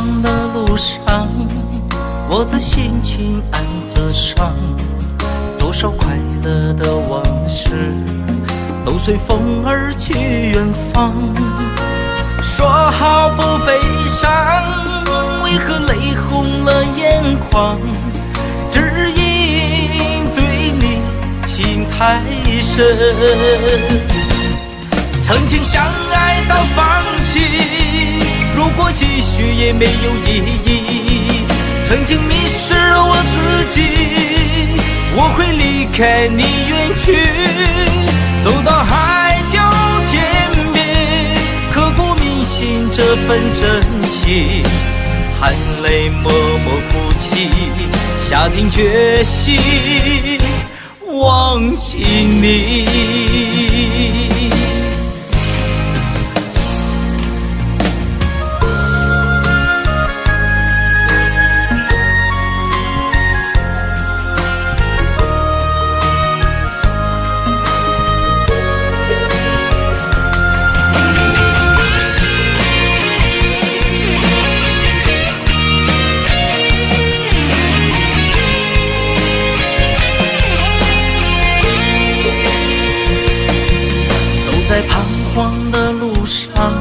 黄的路上，我的心情暗自伤，多少快乐的往事都随风而去远方。说好不悲伤，为何泪红了眼眶？只因对你情太深，曾经相爱到放弃，如果继续也没有意义。曾经迷失了我自己，我会离开你远去，走到海角天边，刻骨铭心这份真情，含泪默默哭泣，下定决心忘记你。在彷徨的路上，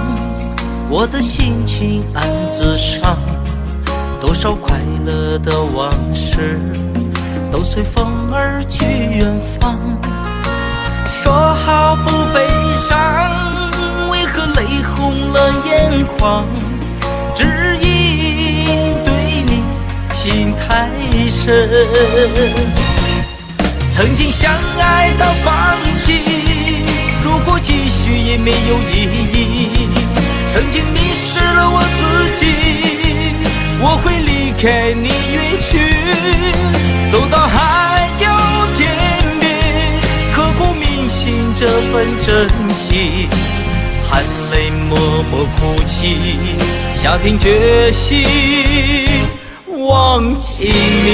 我的心情暗自伤，多少快乐的往事都随风而去远方。说好不悲伤，为何泪红了眼眶？只因对你情太深，曾经相爱到放弃，如果继续也没有意义。曾经迷失了我自己，我会离开你远去，走到海角天边，刻骨铭心这份真情，含泪默默哭泣，下定决心忘记你。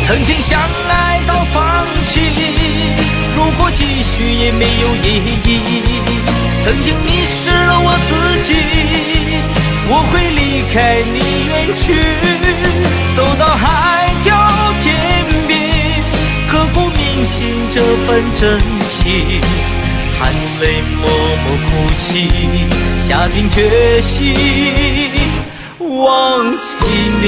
曾经相爱到放弃，如果继续也没有意义。曾经迷失了我自己，我会离开你远去，走到海角天边，刻骨铭心这份真情，含泪默默哭泣，下定决心忘记你。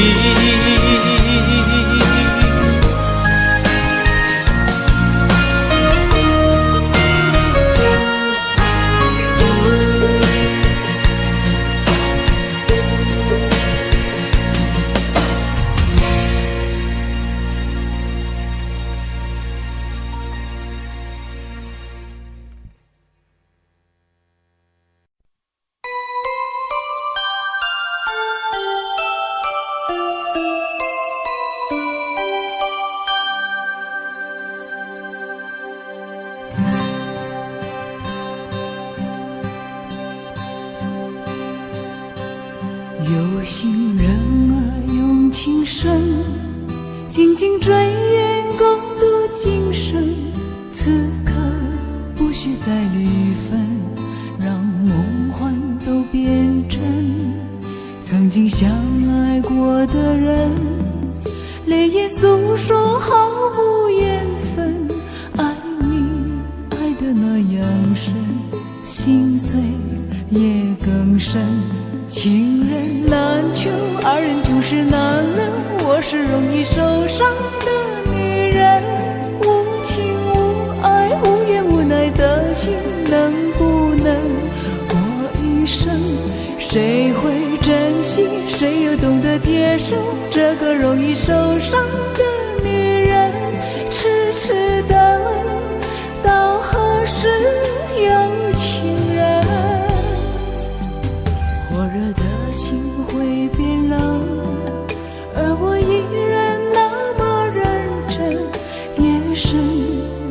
有心人儿用情深，紧紧追愿共度今生。此刻不需再离分，让梦幻都变真。曾经相爱过的人，泪眼诉说毫无缘分。爱你爱得那样深，心碎也更深。情人难求，二人终是难留。我是容易受伤的女人，无情无爱无怨无奈的心，能不能过一生？谁会珍惜，谁又懂得接受这个容易受伤的女人？痴痴的到何时有情人？火热的心会变冷，而我依然那么认真。夜深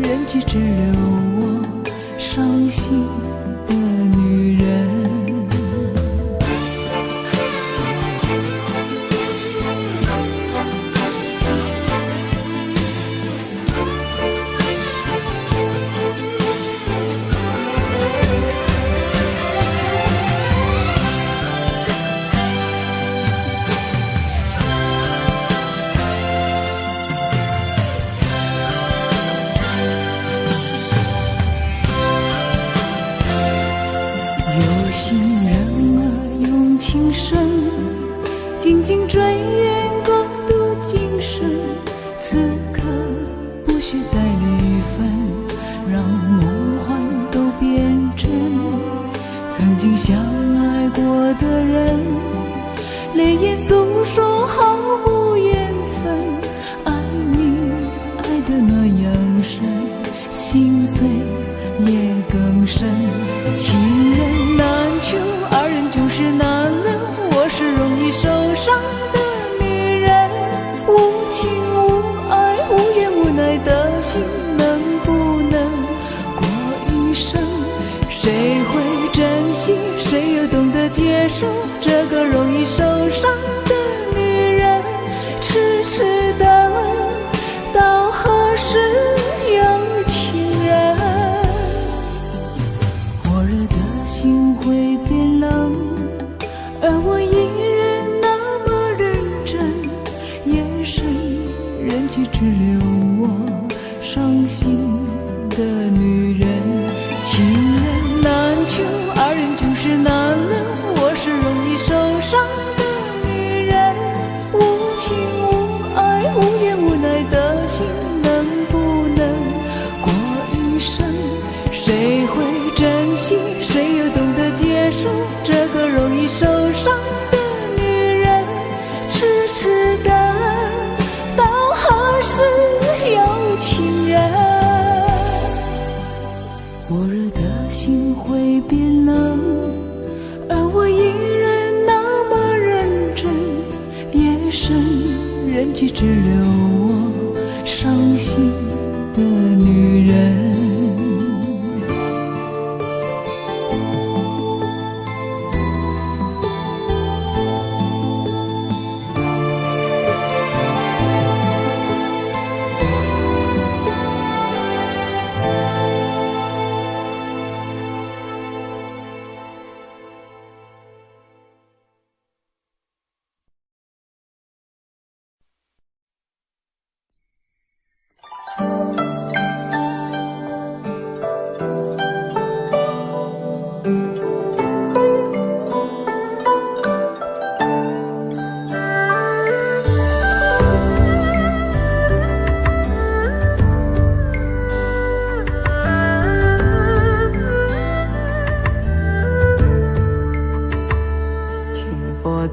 人迹只留我伤心的女人。有心人儿用情深，紧紧追远共度今生。此刻不需再离分，让梦幻都变真。曾经相爱过的人，泪眼诉说毫无缘分。爱你爱得那样深，心碎也更深。情人难求，二人就是难了。我是容易受伤的女人，无情无爱无怨无奈的心，能不能过一生？谁会珍惜，谁又懂得接受这个容易受伤的女人？痴痴的到何时有情人？火热的心会变冷，而我依然那么认真。夜深人去只留我伤心的女人。情人难求，二人就是难了。我是容易受伤的女人，无情无爱无怨无奈的心，能不能过一生？谁会珍惜，谁又懂得接受这个容易受伤的女人？痴痴的到何时有情人？火热的心会变冷，而我依然那么认真。夜深人去只留我伤心的女人。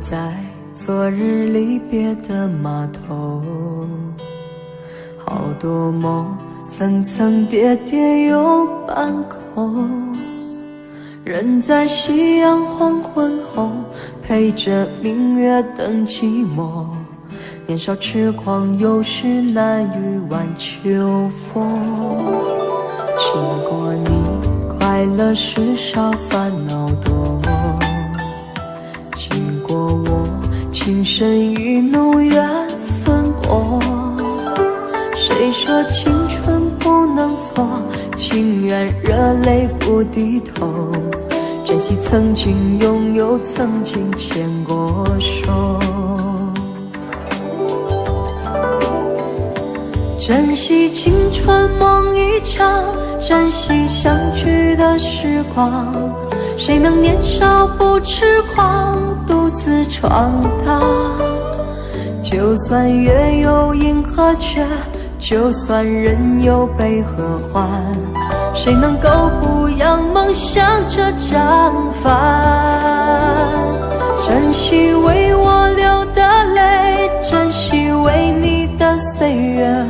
在昨日离别的码头，好多梦层层叠叠又半空，人在夕阳黄昏后，陪着明月等寂寞。年少痴狂，有时难御晚秋风。经过你，快乐时少，烦恼多。经过我，情深意浓，缘分薄。谁说青春不能错？情愿热泪不低头。珍惜曾经拥有，曾经牵过手。珍惜青春梦一场，珍惜相聚的时光。谁能年少不痴狂，独自闯荡？就算月有阴和缺，就算人有悲和欢，谁能够不扬梦想这张帆？珍惜为我流的泪，珍惜为你的岁月，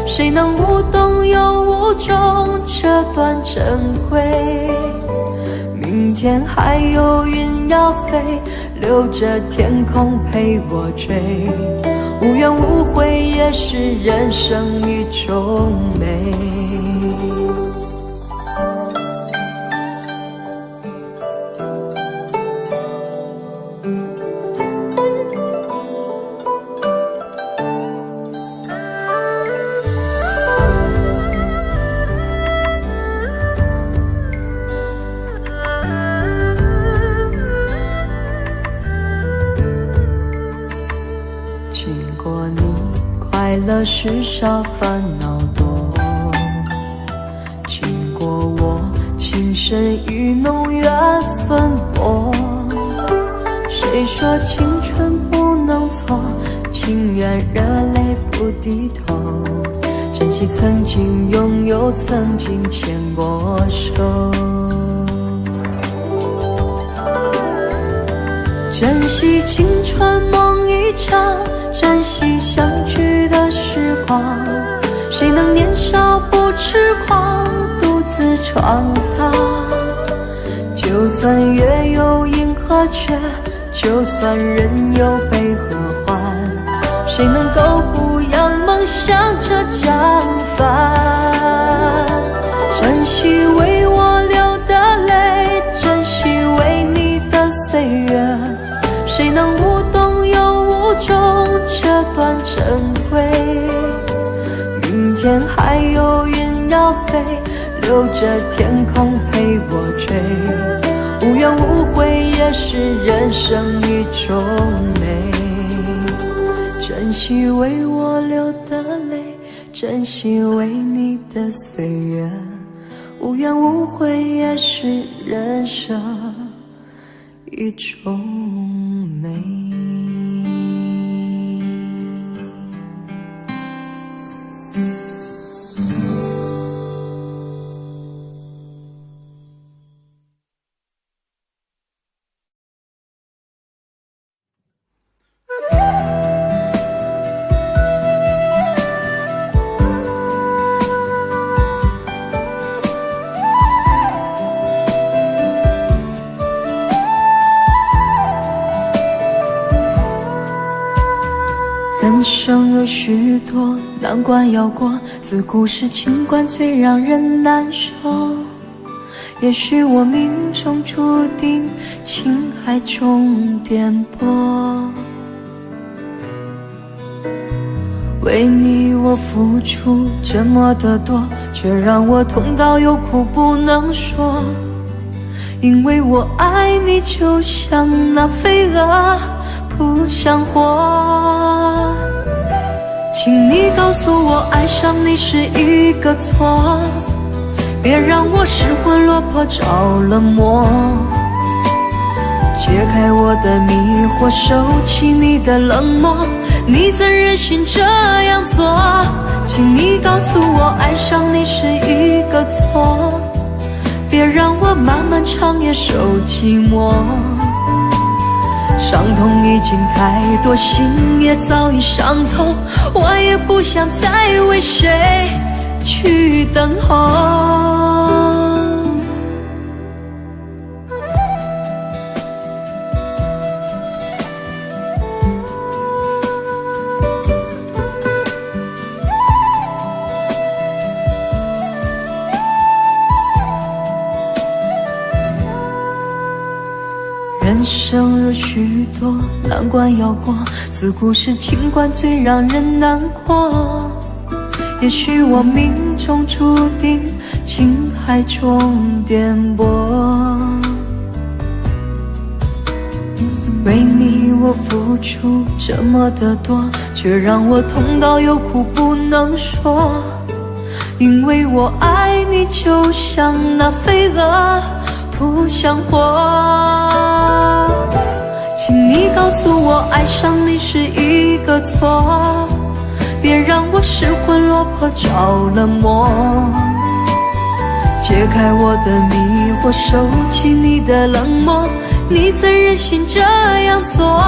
谁能无动又无衷这段珍贵？明天还有云要飞，留着天空陪我追。无怨无悔也是人生一种美。经过你，快乐时少，烦恼多。经过我，情深意浓，缘分谁说青春不能错？情愿热泪不低头，珍惜曾经拥有，曾经牵过手。珍惜青春梦一场，珍惜相聚的时光。谁能年少不痴狂，独自闯荡？就算月有阴和缺，就算人有悲和欢，谁能够不扬梦想着将帆？珍惜为我流的泪，珍惜为你的岁月，谁能无动又无衷这段珍贵？明天还有云要飞，留着天空陪我追，无怨无悔也是人生一种美。珍惜为我流的泪，珍惜为你的岁月，无怨无悔也是人生一种美。人生有许多难关要过，自古是情关最让人难受。也许我命中注定情海中颠簸，为你我付出这么的多，却让我痛到有苦不能说。因为我爱你就像那飞蛾扑向火，请你告诉我爱上你是一个错，别让我失魂落魄着了魔。解开我的迷惑，收起你的冷漠，你怎忍心这样做？请你告诉我爱上你是一个错，别让我漫漫长夜受寂寞。伤痛已经太多，心也早已伤透，我也不想再为谁去等候。人生有许多难关要过，自古是情关最让人难过。也许我命中注定情海中颠簸，为你我付出这么的多，却让我痛到有苦不能说。因为我爱你就像那飞蛾扑向火，请你告诉我爱上你是一个错，别让我失魂落魄着了魔。解开我的迷惑，收起你的冷漠，你怎忍心这样做？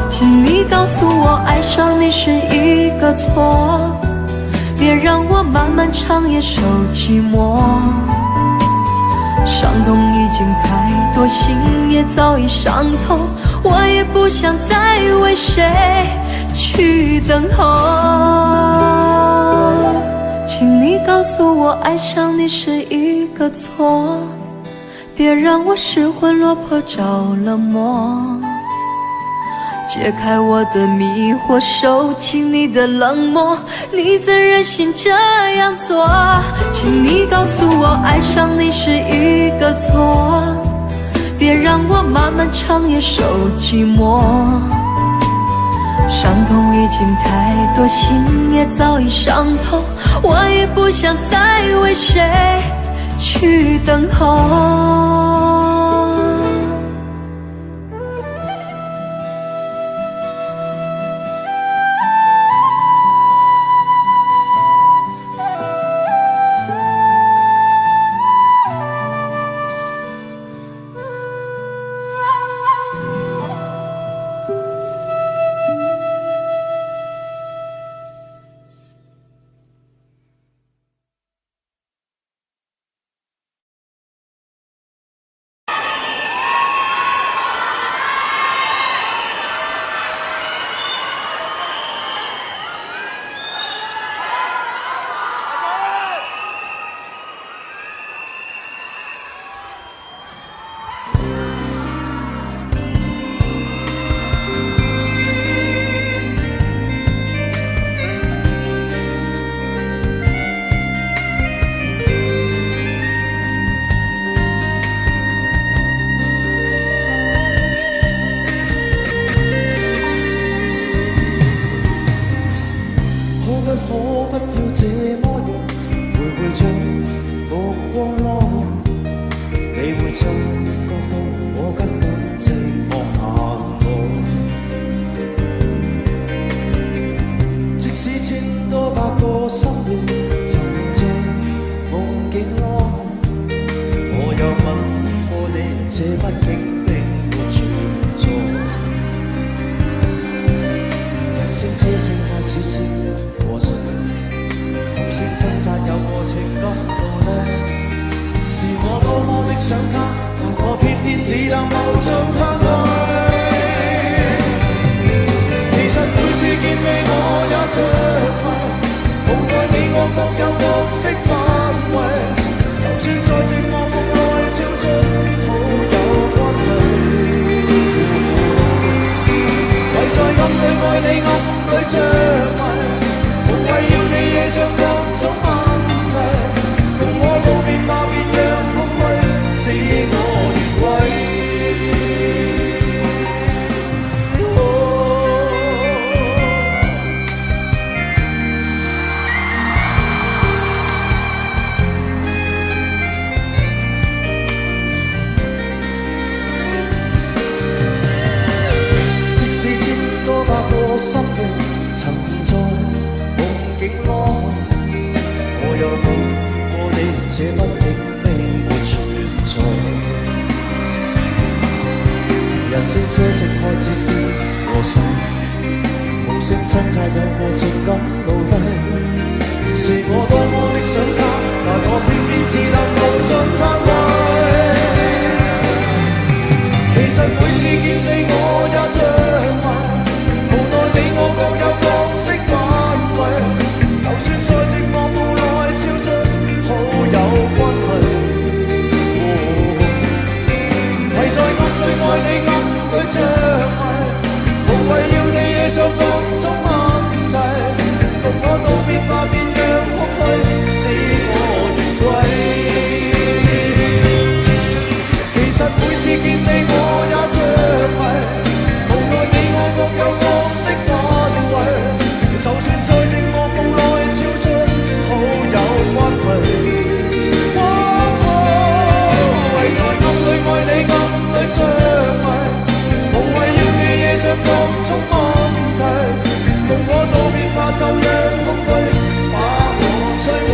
请你告诉我爱上你是一个错，别让我漫漫长夜受寂寞。伤痛已经太多，心也早已伤透，我也不想再为谁去等候。请你告诉我爱上你是一个错，别让我失魂落魄着了魔。解开我的迷惑，收起你的冷漠，你怎忍心这样做？请你告诉我爱上你是一个错，别让我漫漫长夜受寂寞。伤痛已经太多，心也早已伤透，我也不想再为谁去等候。这不经并没存在。人声车声开始是和谁？无声挣扎有过情感到底。是我多么的想他，但我偏偏只能无尽叹息。其實每次見你我也着迷，無奈你我各有角色範圍。就算在寂寞夢內超出好友關係，唯在暗裏愛你暗裏着迷，無謂要你惹上各種問題。共我道別吧，別讓空虛使我越軌。心嘅沉在夢境內，我又夢過你，這不竟並沒存在。人聲車聲開始是和誰？無聲掙扎有過情感奴隸。是我多麼的想他，但我偏偏只能無盡嘆息。其實每次見你我也着迷。我各有角色範圍，就算在寂寞夢內超出好友關係。唯在暗裏愛你暗裏着迷，無謂要你惹上各種問題。共我道別吧，別讓空虛使我越軌。其實每次見你我也着迷，無奈你我各有角色範圍。就算在寂寞夢內超出好友關係，唯在暗裏愛你暗裏着迷，無謂要你惹上各種問題。共我道別吧，就讓空虛把我摧毀。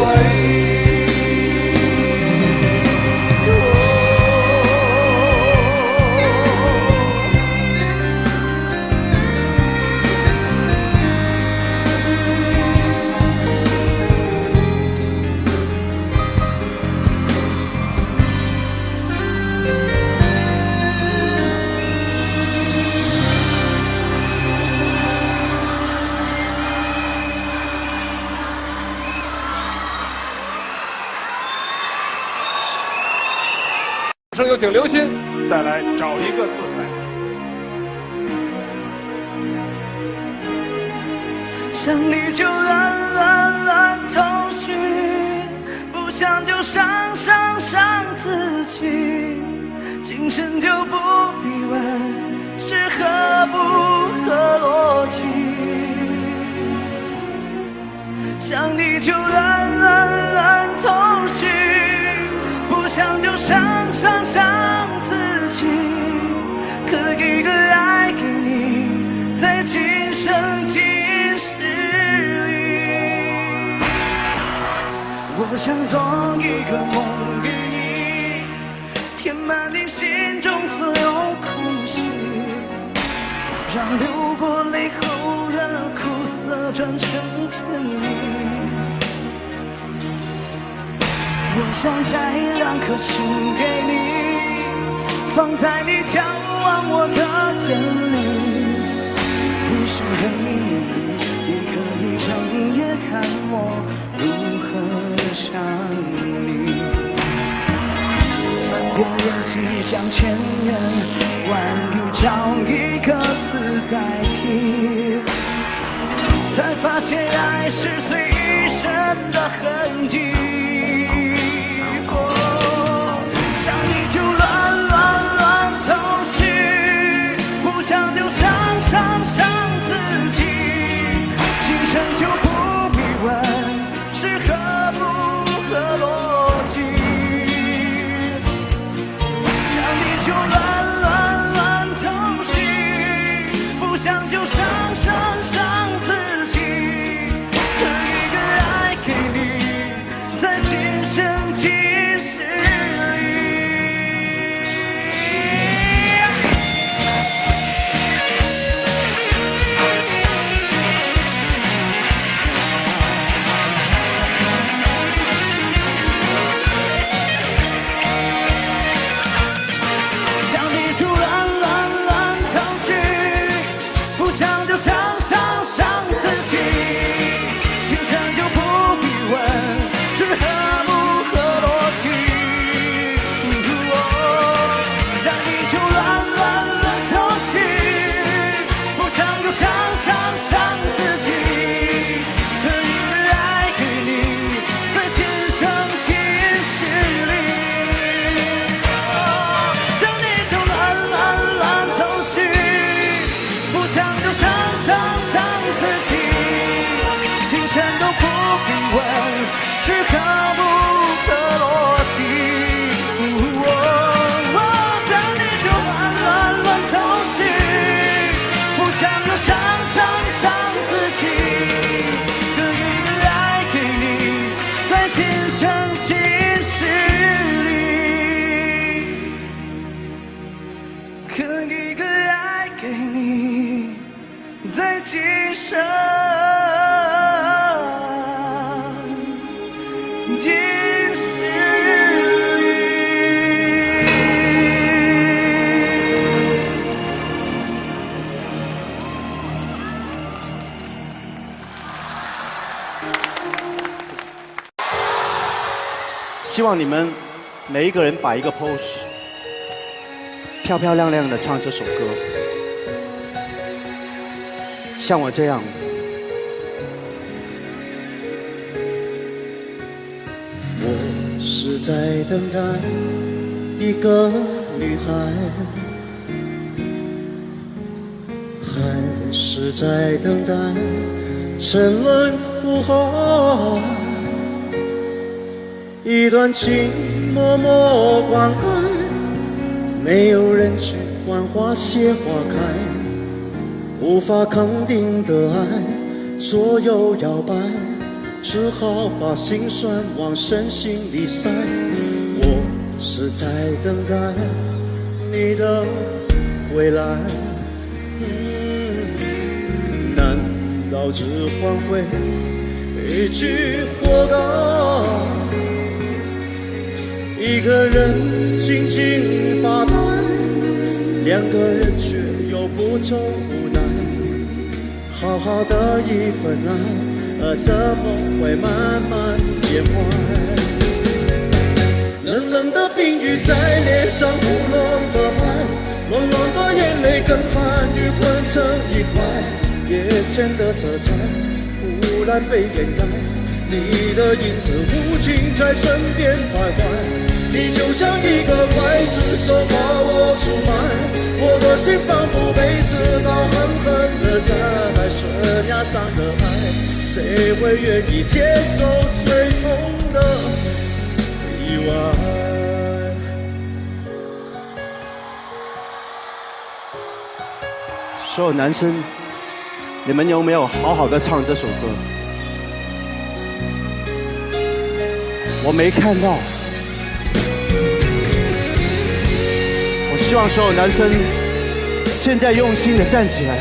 有请刘鑫带来《找一个自在》。想你就乱头绪，不想就伤自己，精神就不必问是合不合逻辑。想你就乱头绪，不想就伤自己，刻一个爱给你，在今生今世里。我想做一个梦给你，填满你心中所有空隙，让流过泪后的苦涩转成甜蜜。我想摘2颗心给你，放在你眺望我的眼里，不是黑夜，也可以整夜看我如何想你。翻遍人世将千言万语找一个字代替，才发现爱是最深的痕迹。伤自己，可一个爱给你，在刻一个爱给你，在今生今世里。希望你们每一个人摆一个 pose， 漂漂亮亮的唱这首歌，像我这样。我是在等待一个女孩，还是在等待沉沦苦海？一段情默默灌溉，没有人去管花谢花开，无法肯定的爱左右摇摆，只好把心酸往深心里塞。我是在等待你的回来，难道只换回一句活该？一个人静静发呆，两个人却又不走无奈。好好的一份爱，怎么会慢慢变坏？冷冷的冰雨在脸上胡乱的拍，暖暖的眼泪跟寒雨混成一块。眼前的色彩忽然被掩盖，你的影子无情在身边徘徊。你就像一个刽子手把我出卖，我的心仿佛被刺刀狠狠地在悬崖上的爱，谁会愿意接受最痛的意外？所有男生，你们有没有好好的唱这首歌？我没看到。希望所有男生现在用心的站起来，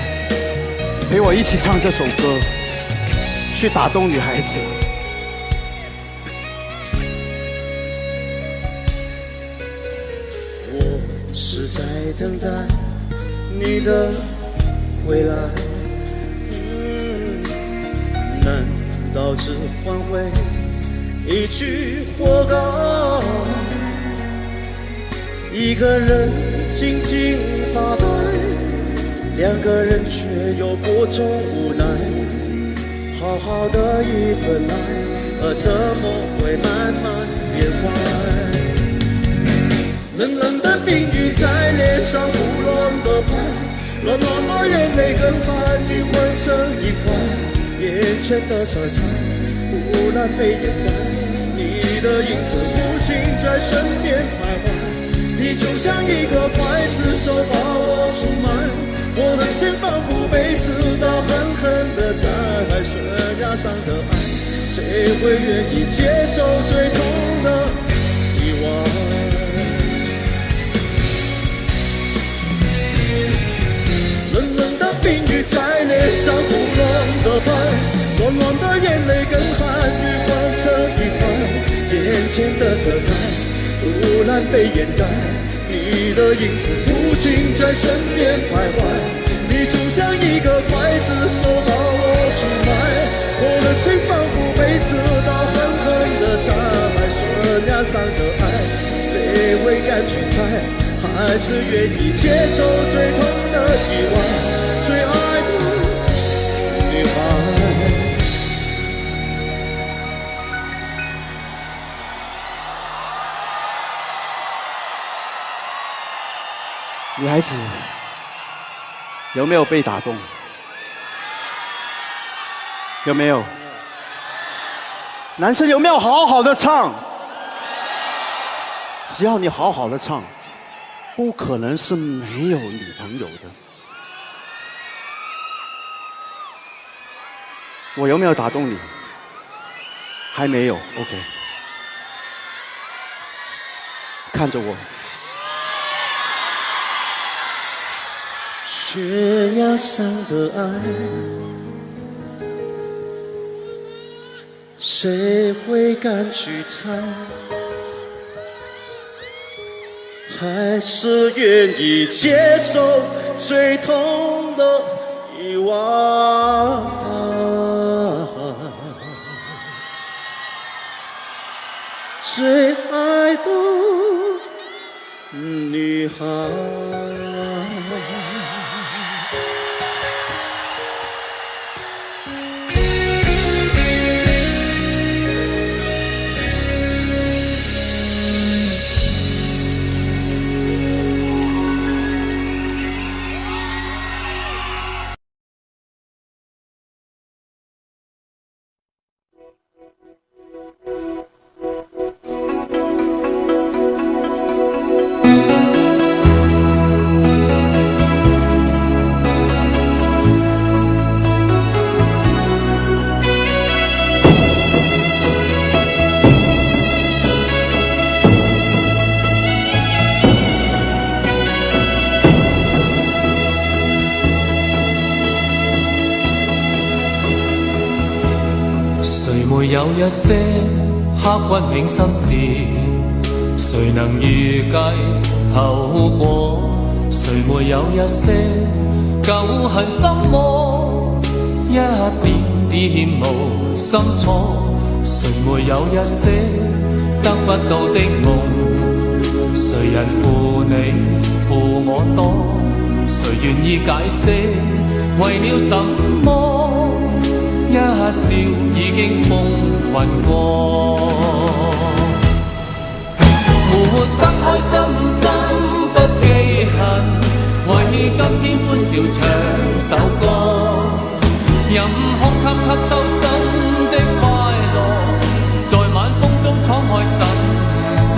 陪我一起唱这首歌，去打动女孩子。我是在等待你的回来，难道只换回一句活该？一个人静静发呆，两个人却又不中无奈。好好的一份爱，怎么会慢慢变坏？冷冷的冰雨在脸上胡乱的拍，暖暖的眼泪跟寒雨混成一块。眼前的色彩忽然被掩盖，你的影子无情在身边徘徊。你就像一个刽子手把我出卖，我的心仿佛被刺刀狠狠地在悬崖上的爱，谁会愿意接受最痛的意外？冷冷的冰雨在脸上胡乱的拍，暖暖的眼泪跟寒雨混成一块。眼前的色彩忽然被掩盖，你的影子无情在身边徘徊。你就像一个刽子手把我出卖，我的心仿佛被刺刀狠狠地在悬崖上的爱，谁会敢去猜？还是愿意接受最痛的意外？最爱的女孩。女孩子有没有被打动？有没有？男生有没有好好的唱？只要你好好的唱，不可能是没有女朋友的。我有没有打动你？还没有 ，OK。看着我。悬崖上的爱，谁会敢去猜？还是愿意接受最痛的意外？最爱的女孩。沒有一些刻骨銘心事，誰能預計後果？誰沒有一些舊恨心魔，一點點無心錯？誰沒有一些得不到的夢？誰人負你負我多？誰願意解釋為了什麼？一笑已經風雲過，活得開心心不記恨，為今天歡笑唱首歌，任空吸吸收新的快樂，在晚風中敞開心鎖。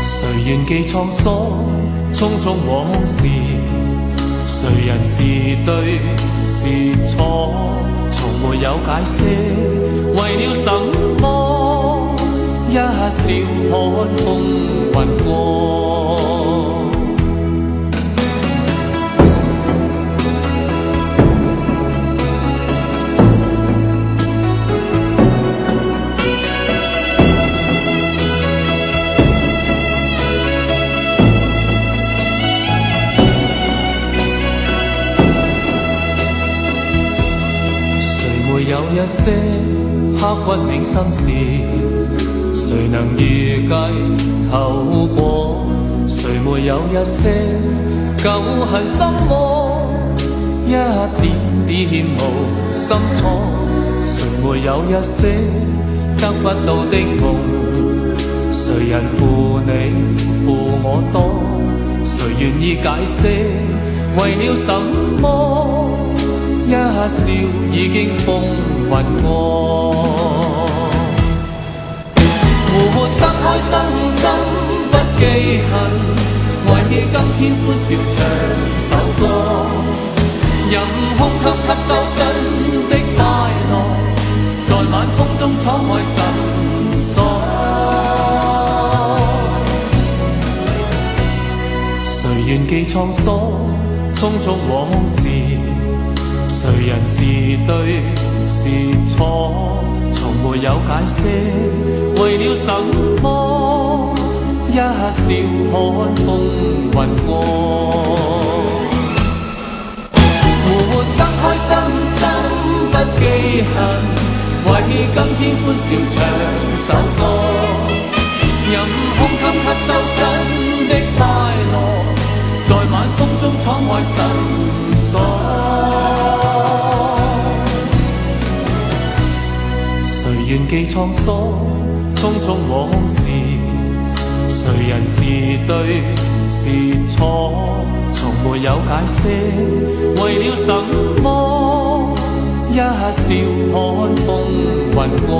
誰願記滄桑，匆匆往事？誰人是對是錯，從沒有解釋，為了什麼？一笑看風雲過。有一些刻骨銘心事，誰能預計後果？誰沒有一些舊恨心魔，一點點無心錯？誰沒有一些得不到的夢？誰人負你負我多？誰願意解釋為了什麼？一笑已經風雲過，活得開心心不記恨，為今天歡笑唱首歌，任空吸收新的快樂，在晚風中敞開心鎖。誰願記滄桑，匆匆往事？誰人是對是錯，從沒有解釋，為了什麼？一笑看風雲過，活得開心心不記恨，為今天歡笑唱首歌，任空吸收新的快樂，在晚風中敞開心鎖。誰願記滄桑，匆匆往事？誰人是對是錯？從沒有解釋，為了什麼？一笑看風雲過。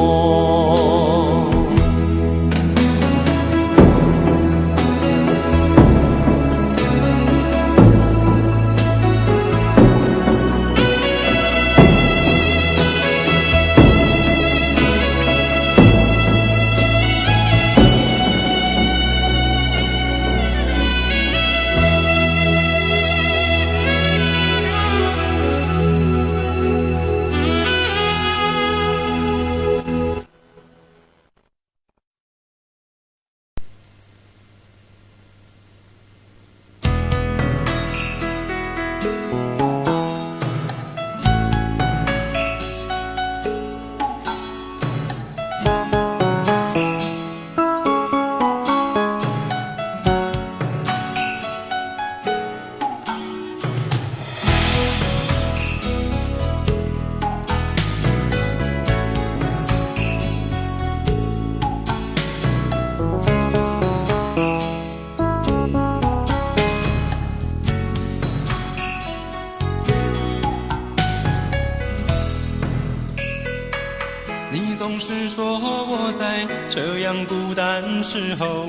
这样孤单时候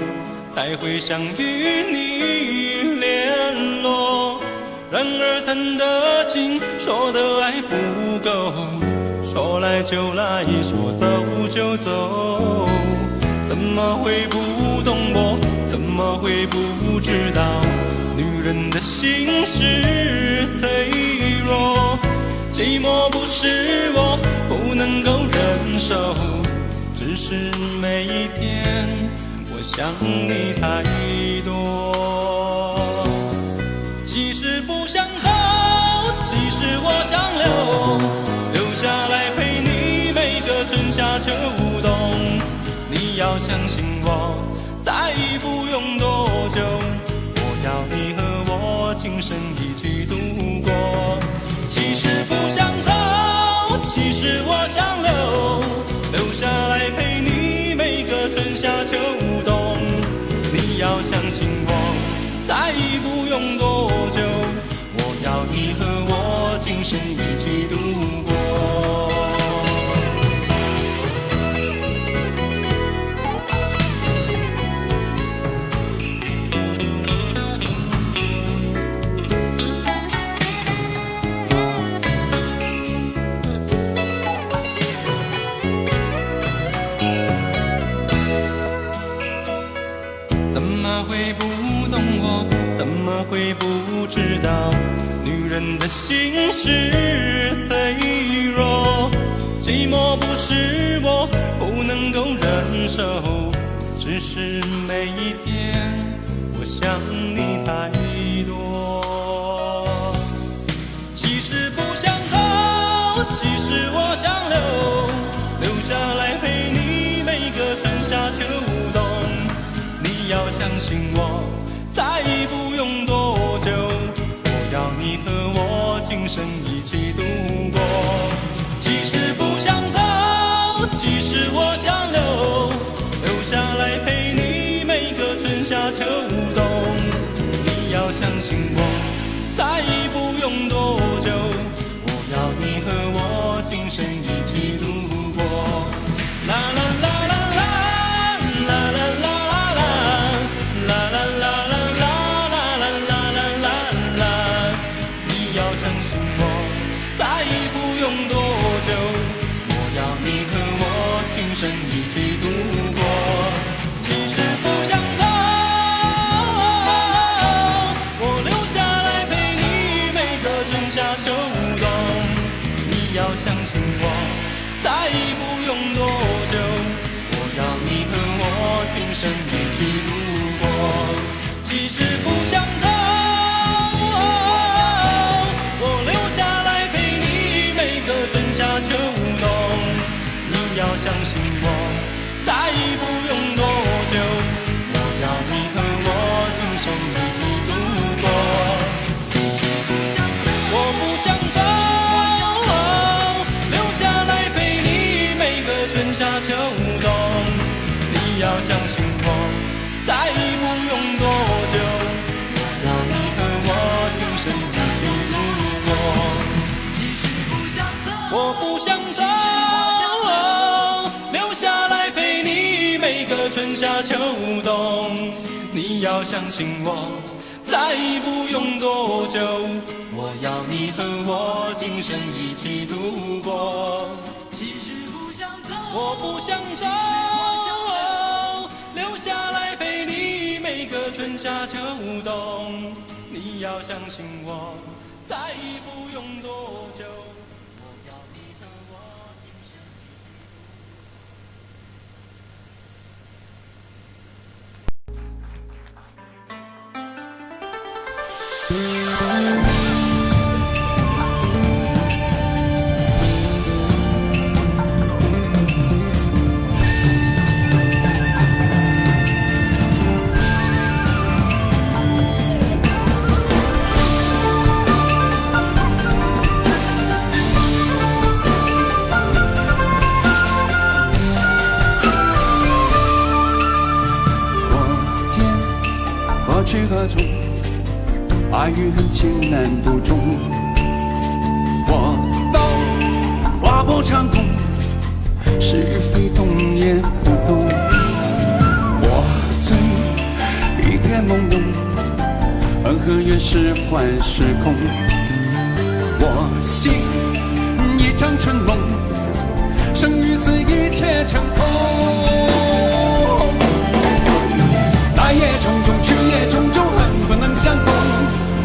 才会想与你联络。然而谈的情，说的爱不够，说来就来，说走就走。怎么会不懂我？怎么会不知道？女人的心是脆弱，寂寞不是我不能够忍受，只是每一天我想你太多。其实不想走，其实我想留下来陪你每个春夏秋冬。你要相信我，再不用多久，我要你和我今生一起度过。其实不想走，其实我想留下来陪你每个春夏秋冬。你要相信我，再不用多久，我要你和我今生一起度过。怎么会不懂我？怎么会不知道？女人的心是脆弱，寂寞不是我不能够忍受，只是每一天我想你太多。其实不想走，其实我想留下来陪你每个春夏秋冬。你要相信我，再不用多久，我要你和我今生一起度过。其实不想走，其实我想留下来陪你每个春夏秋冬。你要相信我，再不用多久，我要你和我今生一起度过。啦啦啦啦啦啦啦啦啦啦啦啦啦啦啦啦，你要相信我，再不用多久，我要你和我今生一起度过。其实不想走，我留下来陪你每个春夏秋冬。你要相信我，再不用多久，我要你和我今生一起度过。其实不想走，我留下来陪你每个春夏秋冬。你要相信我，再不用多久，我要你和我今生一起度过。我不想走，留下来陪你每个春夏秋冬。你要相信我，再不用多久，我要你和我今生一起度过。我不想走，留下来陪你每个春夏秋冬。你要相信我，再不用多久，我要你和我今生一起度过。我不想走，留下来陪你每个春夏秋冬。你要相信我，再不用多久，我要你和我今生去何从？爱与恨情难独钟。我懂，划破长空，是与非懂也不懂。朦胧，恩和怨是幻是空。我心一场春梦，生与死一切成空。来也匆匆，去也匆匆，恨不能相逢。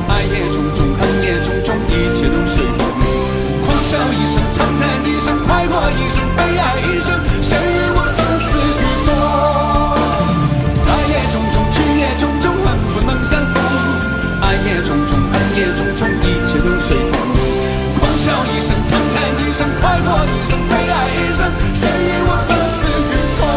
爱也匆匆，恨也匆匆，一切都随风。狂笑一声，长叹一声，快活一生，悲哀一生，谁与我生死与共？来也匆匆，去也匆匆，恨不能相逢。爱也匆匆，恨也匆匆，一切都随风。狂笑一声，长叹一声，快活一生，悲哀一生，谁与我生死与共？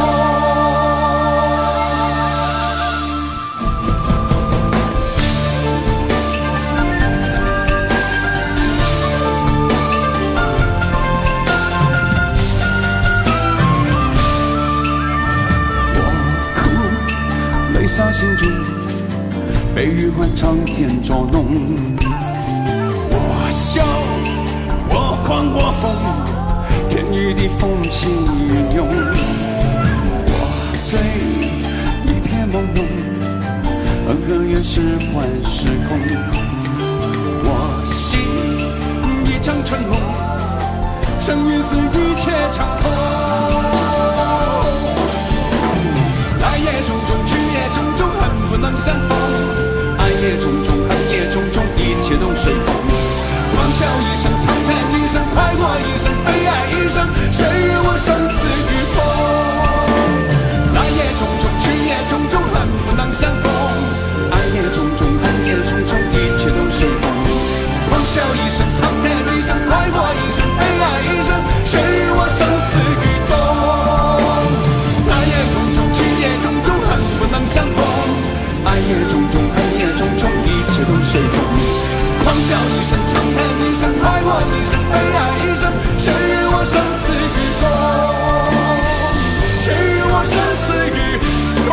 泪洒心中，被余欢长天捉弄。我笑，我狂，我疯，天与地风起云涌。我醉，一片朦胧，恩和怨是幻是空。我心一场春梦，生与死一切成空。来也匆匆，去也匆匆，恨不能相逢。爱也匆匆，恨也匆匆，一切都随风。狂笑一声，长叹一声，快活一生，悲哀一生，谁与我生死与共？来也匆匆，去也匆匆，恨不能相逢。爱也匆匆，恨也匆匆，一切都随风。狂笑一声，长叹一声，快活一生，悲哀一生，谁与我生死与共？来也匆匆，去也匆匆，恨不能相逢。爱也匆匆，恨也匆匆，一切都随风。狂笑一声，长叹一声，快活一生，悲哀一生，谁与我生死与共？谁与我生死与共？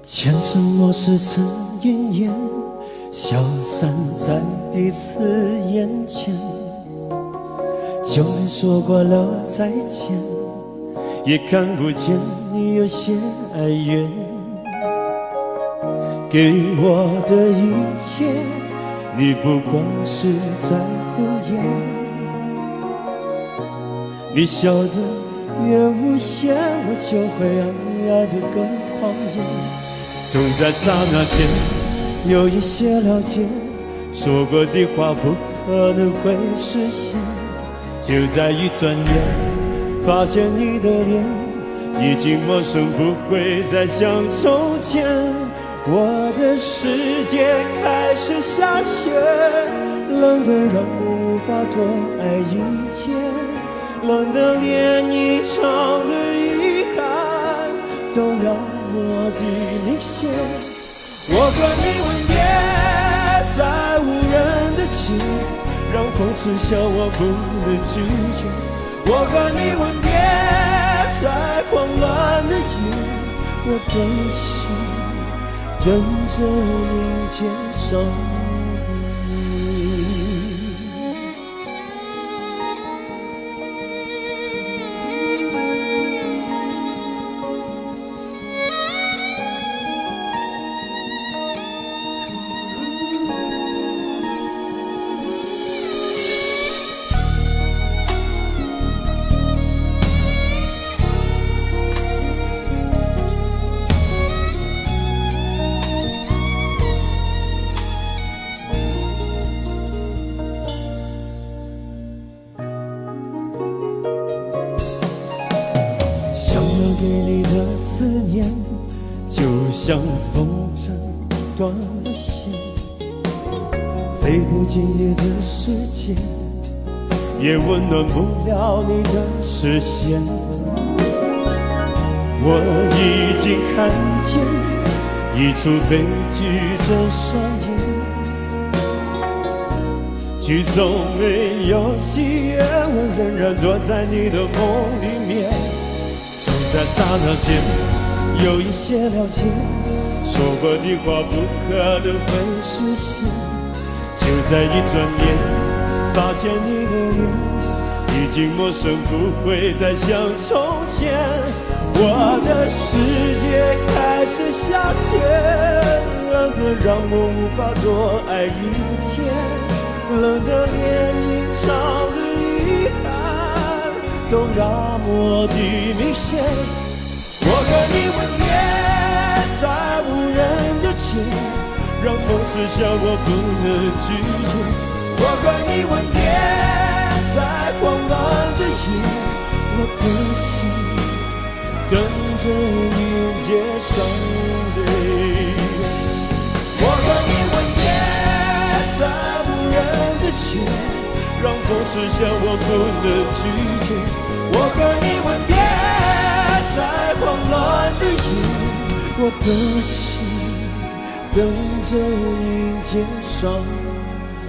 前尘莫是尘烟烟，消散在彼此眼前。就连说过了再见，也看不见你有些哀怨。给我的一切，你不过是在敷衍。你笑得越无邪，我就会让你爱得更狂野。总在刹那间有一些了解，说过的话不可能会实现。就在一转眼，发现你的脸已经陌生，不会再像从前。我的世界开始下雪，冷得让我无法多爱一天，冷得连一场的遗憾都那么的明显。我和你吻别在无人的街，让风痴笑我不能拒绝。我和你吻别在狂乱的夜，我等起等着迎接上你。给你的思念，就像风筝断了线，飞不进你的世界，也温暖不了你的视线。我已经看见一出悲剧正上演，剧中没有喜悦，我仍然躲在你的梦里面。就在刹那间有一些了解，说过的话不可能会实现。就在一转眼发现你的脸已经陌生，不会再像从前。我的世界开始下雪，冷得让我无法多爱一天，冷得连隐藏的遗憾都那么的明显。我和你吻别在无人的街，让梦痴笑我不能拒绝。我和你吻别在慌乱的夜，我的心等着迎接伤悲。我和你吻别在无人的街，让风痴笑我不能拒绝。我和你吻别在慌乱的夜，我的心等着迎接伤悲。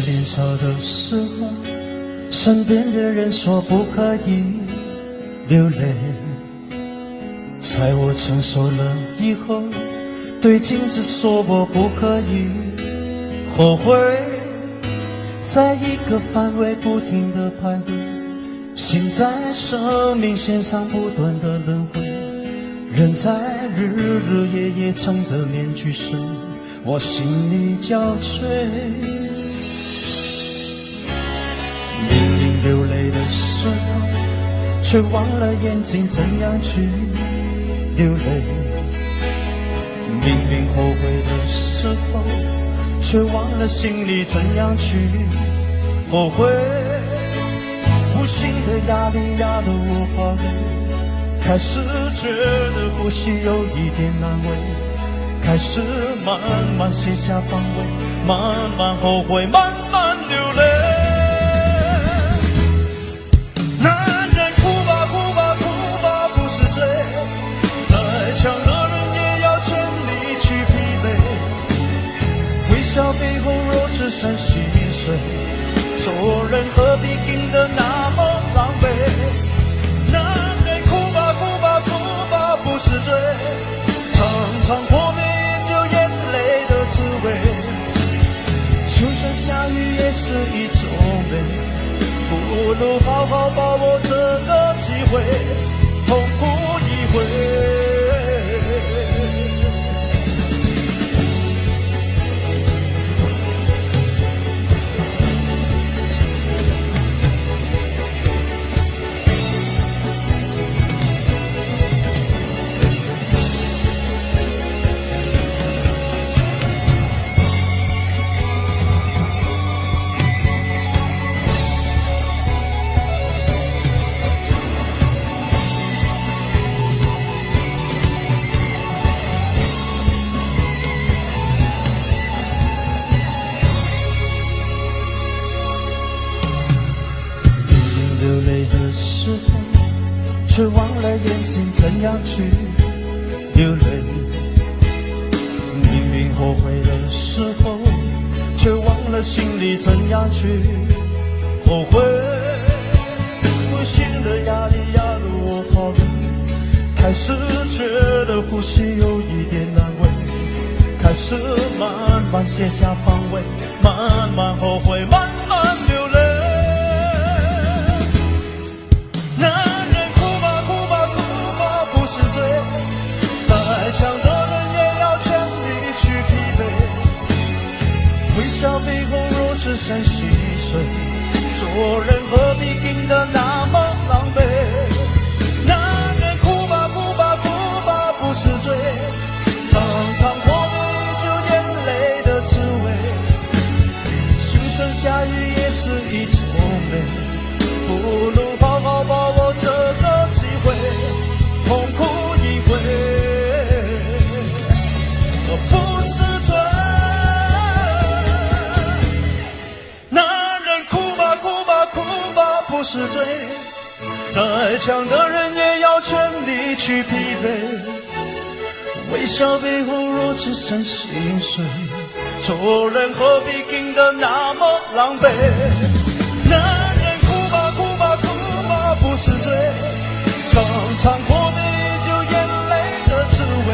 年少的时候，身边的人说不可以流泪。在我成熟了以后，对镜子说我不可以后悔。在一个范围不停地徘徊，心在生命线上不断地轮回，人在日日夜夜撑着面具睡，我心里交瘁。明明流泪的时候，却忘了眼睛怎样去流泪。明明后悔的时候，却忘了心里怎样去后悔。无形的压力压得我好累，开始觉得呼吸有一点难为，开始慢慢卸下防卫，慢慢后悔，慢慢流泪。男人哭吧哭吧哭吧不是罪，再强的人也要全力去疲惫。微笑背后若只剩细碎，做人何必硬得那么狼狈。男人哭吧哭吧哭吧不是罪，常常破灭也就眼泪的滋味。就算下雨也是一种美，不如好好把握这个机会，痛哭一回。时候，却忘了眼睛怎样去流泪。明明后悔的时候，却忘了心里怎样去后悔。无形的压力压得我好累，开始觉得呼吸有一点难为，开始慢慢卸下防卫，慢慢后悔，慢慢流泪。男人哭吧哭吧哭吧不是罪，再强的人也要全力去疲惫。微笑背后若只剩细碎，做人何必硬得那么狼狈？男人哭吧哭吧哭吧不是罪，常常活得依旧眼泪的滋味。青春下雨也是一种美，不如好好把握这个机会，痛哭一回。不是罪，男人哭吧哭吧哭吧不是罪，再强的人也要全力去疲惫。微笑背后若只剩心碎，做人何必硬得那么狼狈？男人哭吧哭吧哭吧不是罪，常常活得依旧眼泪的滋味。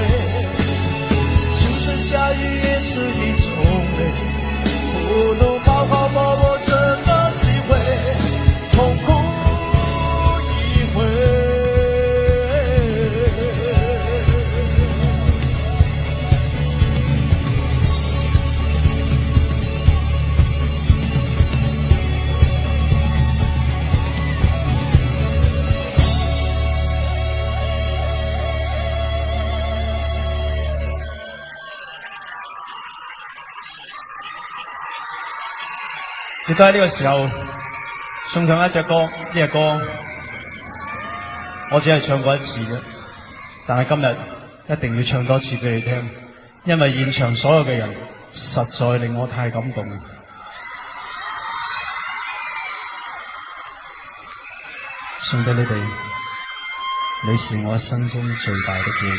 青春下雨也是一种美，不如好好把握这个机会，痛哭一回。亦都喺呢個時候送上一隻歌，呢隻歌我只係唱過一次啫，但係今日一定要唱多次俾你聽，因為現場所有嘅人實在令我太感動。送俾你哋，你是我一生中最大的機會。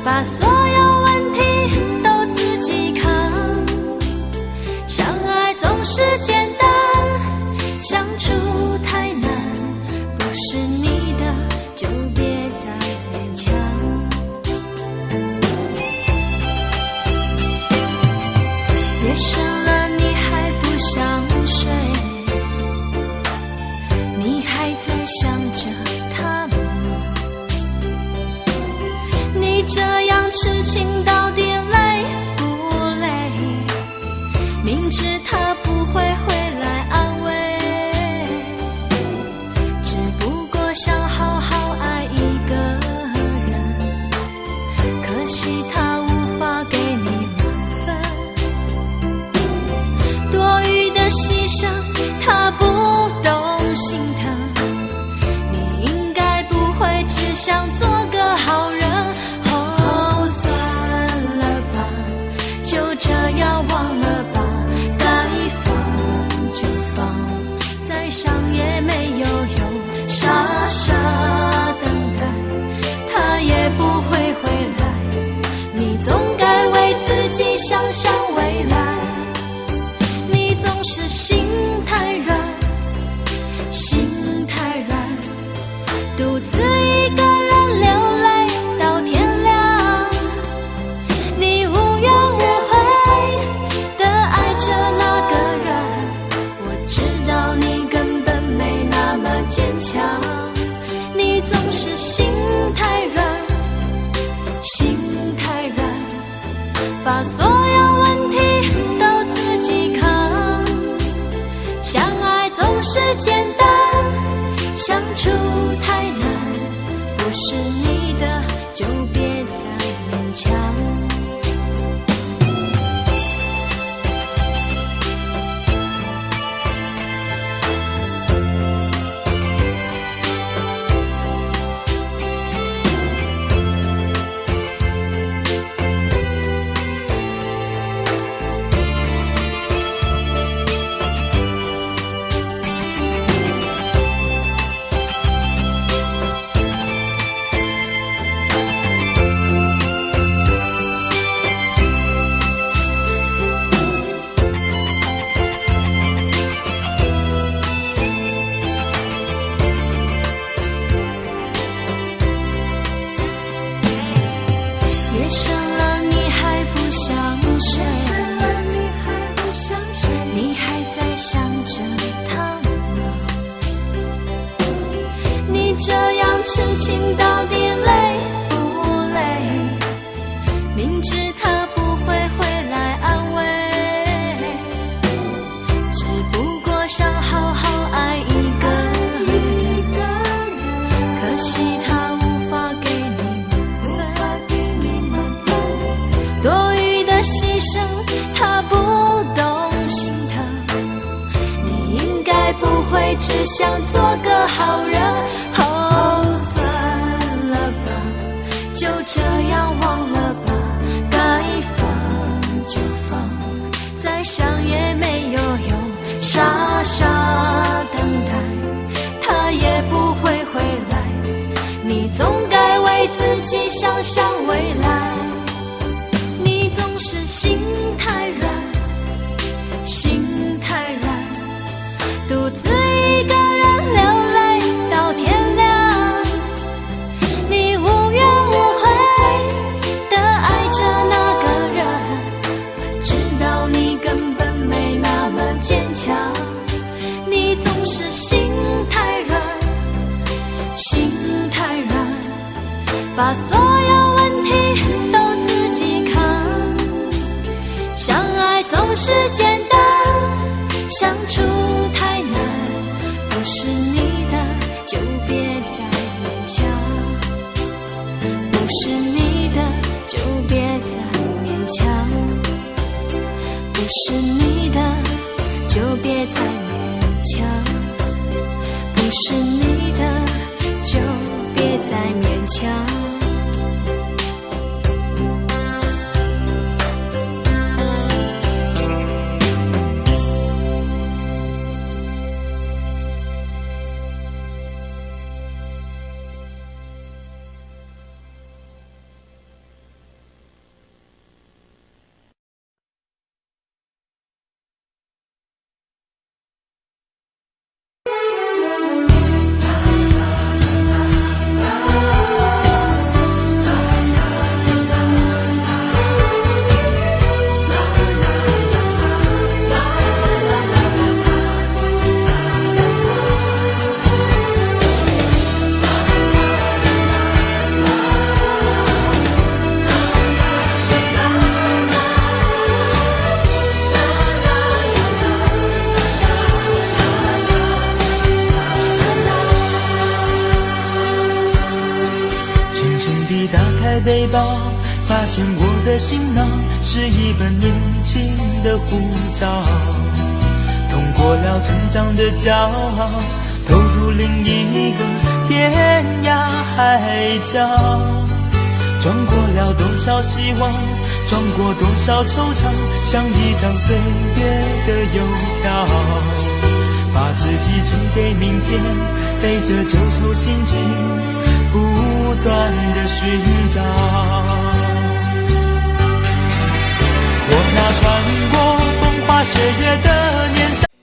把所有问题都自己扛，相爱总是简单，相处太难，不是你的就别再勉强。夜深了你还不想睡，你还在想着他吗？你这样痴情到底累不累？明知他不会回来安慰，只不过想好好爱一个人，可惜他无法给你满分，多余的牺牲他不懂心疼，你应该不会只想做个好人。就这样忘了吧，该放就放，再想也没有用，傻傻等待，他也不会回来，你总该为自己想想未来。你总是心太软，心太软，独自一个人心太软，把所有问题都自己扛。相爱总是简单，相处太难，不是你的就别再勉强。夜深了你还不想睡，你还在想着他吗？你这样痴情到底累不累？明知他不会回来安慰，只不过想好好爱一个人，可惜他无法给你多余的牺牲，他不懂心疼。你应该不会只想做个好人。哦，算了吧，就这样忘了吧，该放就放，再想也没有用，傻傻等待，他也不会回来。你总该为自己想想未来。总是心太软，心太软，独自一个人流泪到天亮。你无怨无悔地爱着那个人，我知道你根本没那么坚强。你总是心太软，心太软，把所有问题都自己扛。相爱总是简单，相处太难，不是你的就别再勉强，不是你的就别再勉强，不是你的就别再勉强，不是你的就别再勉强。背包，发现我的行囊是一本年轻的护照，通过了成长的骄傲，投入另一个天涯海角，撞过了多少希望，撞过多少惆怅，像一张岁月的邮票，把自己寄给明天，背着旧愁心情不断的寻找。我那穿过风花雪月的年少。